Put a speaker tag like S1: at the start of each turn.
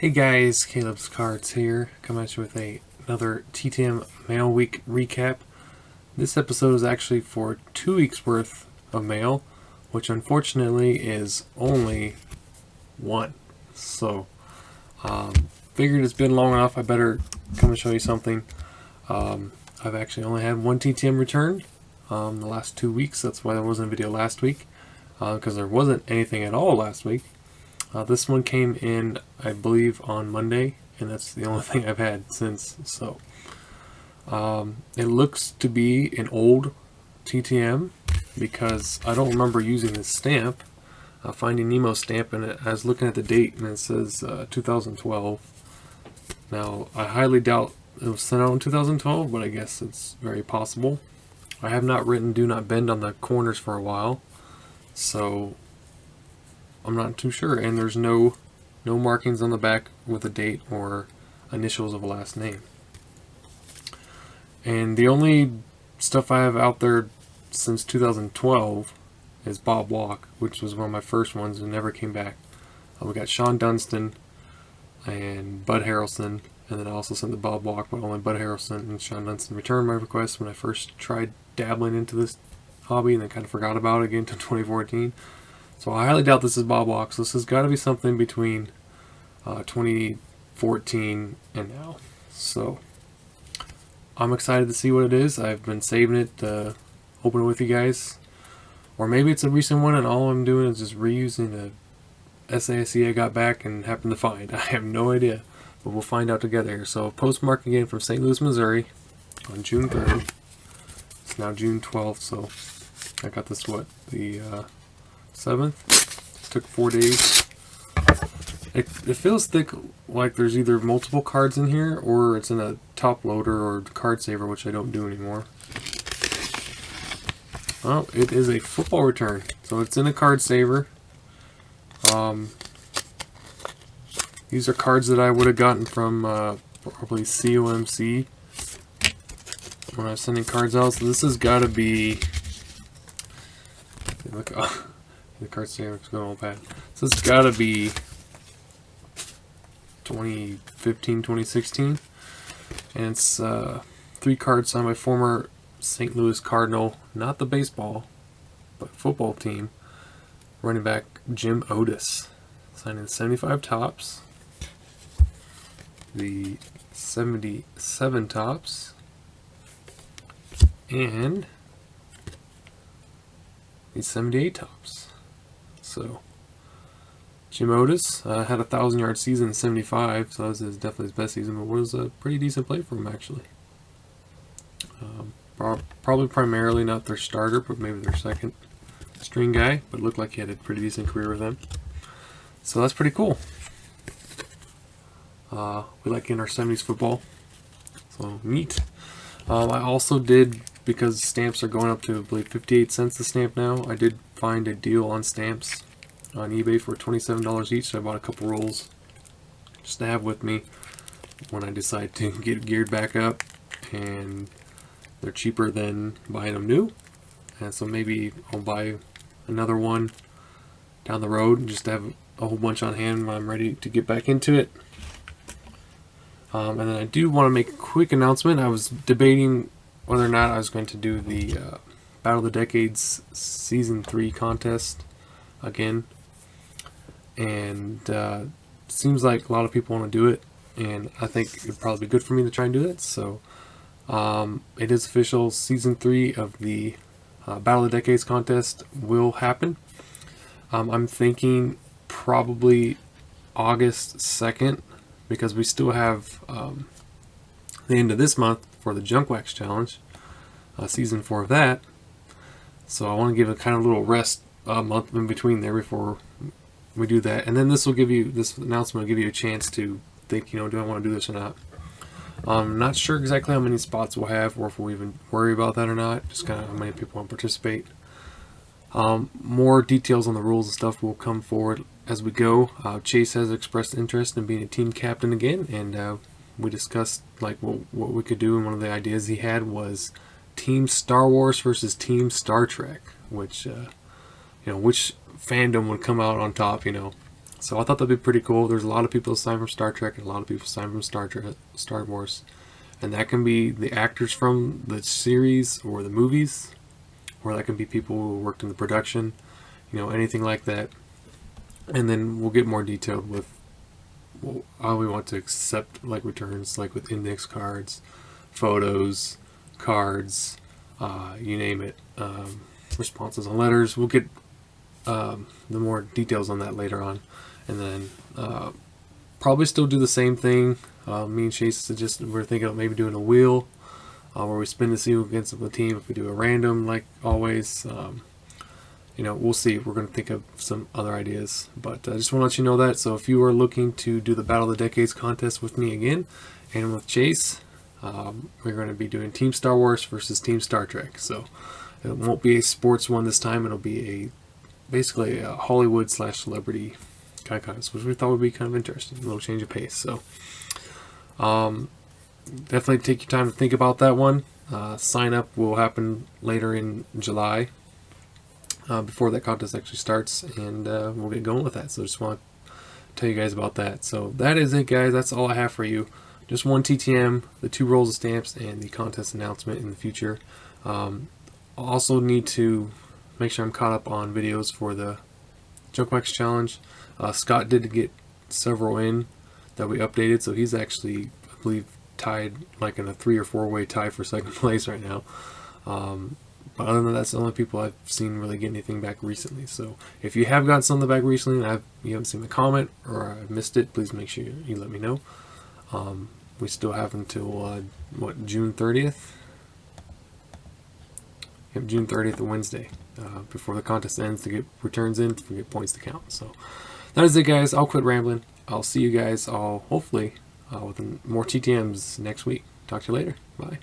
S1: Hey guys, Caleb's Cards here, coming at you with another TTM Mail Week recap. This episode is actually for 2 weeks worth of mail, which unfortunately is only one. So, figured it's been long enough, I better come and show you something. I've actually only had one TTM return the last 2 weeks. That's why there wasn't a video last week, because there wasn't anything at all last week. This one came in, I believe, on Monday, and that's the only thing I've had since. So, it looks to be an old TTM because I don't remember using this stamp, Finding Nemo stamp, and I was looking at the date and it says 2012. Now, I highly doubt it was sent out in 2012, but I guess it's very possible. I have not written "Do Not Bend" on the corners for a while, so I'm not too sure, and there's no markings on the back with a date or initials of a last name. And the only stuff I have out there since 2012 is Bob Walk, which was one of my first ones and never came back. We got Sean Dunston and Bud Harrelson, and then I also sent the Bob Walk, but only Bud Harrelson and Sean Dunston returned my request when I first tried dabbling into this hobby, and then kind of forgot about it again until 2014. So I highly doubt this is Bob Walk. So this has got to be something between 2014 and now. So I'm excited to see what it is. I've been saving it to open it with you guys. Or maybe it's a recent one and all I'm doing is just reusing a SASE I got back and happened to find. I have no idea, but we'll find out together. So postmark again from St. Louis, Missouri on June 3rd. It's now June 12th, so I got this, the 7th. Took 4 days. It feels thick, like there's either multiple cards in here or it's in a top loader or card saver, which I don't do anymore. Oh, it is a football return, so it's in a card saver. These are cards that I would have gotten from probably COMC when I was sending cards out. So this has got to be, look, oh, the card saver is going all bad. So it's got to be 2015, 2016, and it's 3 cards signed by former St. Louis Cardinal, not the baseball, but football team, running back Jim Otis, signing 75 tops, the 77 tops, and the 78 tops. So Jim Otis had a 1,000-yard season in '75, so that was definitely his best season, but was a pretty decent play for him actually. Probably primarily not their starter, but maybe their second string guy, but it looked like he had a pretty decent career with them. So that's pretty cool. We like in our 70s football, so neat. I also did, because stamps are going up to, I believe, 58 cents a stamp now, I did find a deal on stamps on eBay for $27 each, so I bought a couple rolls just to have with me when I decide to get geared back up, and they're cheaper than buying them new, and so maybe I'll buy another one down the road just to have a whole bunch on hand when I'm ready to get back into it. And then I do want to make a quick announcement. I was debating whether or not I was going to do the Battle of the Decades Season 3 contest again, and seems like a lot of people want to do it, and I think it'd probably be good for me to try and do it. So it is official, Season 3 of the Battle of the Decades contest will happen. I'm thinking probably August 2nd, because we still have the end of this month for the Junk Wax Challenge, Season 4 of that. So I want to give a kind of little rest month in between there before we do that. And then this announcement will give you a chance to think, do I want to do this or not. I'm not sure exactly how many spots we'll have, or if we'll even worry about that or not. Just kind of how many people want to participate. More details on the rules and stuff will come forward as we go. Chase has expressed interest in being a team captain again, and we discussed like what we could do. And one of the ideas he had was Team Star Wars versus Team Star Trek, which which fandom would come out on top. So I thought that'd be pretty cool. There's a lot of people signed from Star Trek and a lot of people signed from Star Wars. And that can be the actors from the series or the movies, or that can be people who worked in the production, anything like that. And then we'll get more detailed with how we want to accept returns, like with index cards, photos, cards, you name it, responses on letters. We'll get the more details on that later on. And then probably still do the same thing. Me and Chase we're thinking of maybe doing a wheel where we spin the seal against the team. If we do a random, like always, we'll see. We're going to think of some other ideas, but I just want to let you know that. So if you are looking to do the Battle of the Decades contest with me again and with Chase, we're going to be doing Team Star Wars versus Team Star Trek. So it won't be a sports one this time. It'll be basically a Hollywood / celebrity kind of contest, which we thought would be kind of interesting. A little change of pace. So definitely take your time to think about that one. Sign up will happen later in July, before that contest actually starts, and we'll get going with that. So just want to tell you guys about that. So that is it, guys. That's all I have for you. Just one TTM, the 2 rolls of stamps, and the contest announcement in the future. I'll also need to make sure I'm caught up on videos for the Junk Wax Challenge. Scott did get several in that we updated, so he's actually, I believe, tied like in a 3 or 4 way tie for second place right now. But other than that, that's the only people I've seen really get anything back recently. So if you have gotten something back recently and you haven't seen the comment or I've missed it, please make sure you let me know. We still have until June 30th? Yep, June 30th, Wednesday, before the contest ends, to get returns in, to get points to count. So that is it, guys. I'll quit rambling. I'll see you guys all hopefully with more TTMs next week. Talk to you later. Bye.